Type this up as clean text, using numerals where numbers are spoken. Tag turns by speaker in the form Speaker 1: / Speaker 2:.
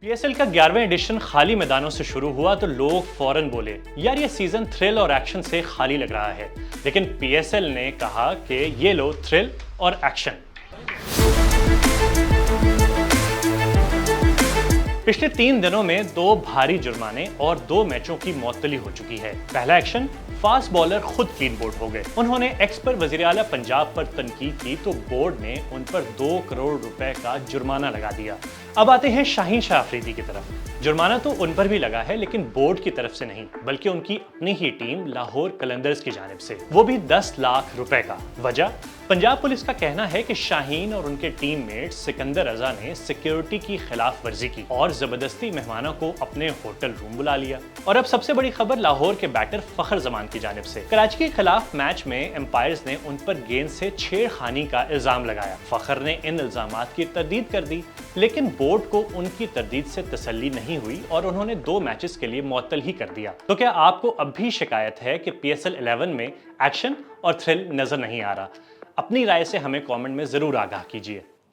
Speaker 1: PSL का 11वां addition खाली मैदानों से शुरू हुआ तो लोग फौरन बोले, यार ये सीजन थ्रिल और एक्शन से खाली लग रहा है। लेकिन पीएसएल ने कहा कि ये लो थ्रिल और एक्शन। पिछले 3 दिनों में 2 भारी जुर्माने और 2 मैचों की मौतली हो चुकी है। पहला एक्शन, फास्ट बॉलर खुद क्लीन बोर्ड हो गए। उन्होंने एक्स पर वजीर आला पंजाब पर तनकीद की तो बोर्ड ने उन पर 2 करोड़ रुपए का जुर्माना लगा दिया। अब आते हैं शाहीन शाह अफरीदी की तरफ। जुर्माना तो उन पर भी लगा है, लेकिन बोर्ड की तरफ से नहीं, बल्कि उनकी अपनी ही टीम लाहौर कलंदर्स की जानिब से, वो भी 10 लाख रुपए का। वजह, पंजाब पुलिस का कहना है कि शाहीन और उनके टीममेट सिकंदर रजा ने सिक्योरिटी की खिलाफ वर्जी की और जबरदस्ती मेहमानों को अपने होटल रूम बुला लिया। और अब सबसे बड़ी खबर लाहौर के बैटर फखर जमान की जानिब से। कराची के खिलाफ मैच में एम्पायर्स ने उन पर गेंद से छेड़खानी का इल्जाम लगाया। फखर ने इन इल्जामात की तरदीद कर दी, लेकिन बोर्ड को उनकी तरदीद से तसल्ली नहीं हुई और उन्होंने 2 मैचेस के लिए मुअत्तल ही कर दिया। तो क्या आपको अब भी शिकायत है कि पीएसएल 11 में एक्शन और थ्रिल नजर नहीं आ रहा? अपनी राय से हमें कमेंट में जरूर आगाह कीजिए।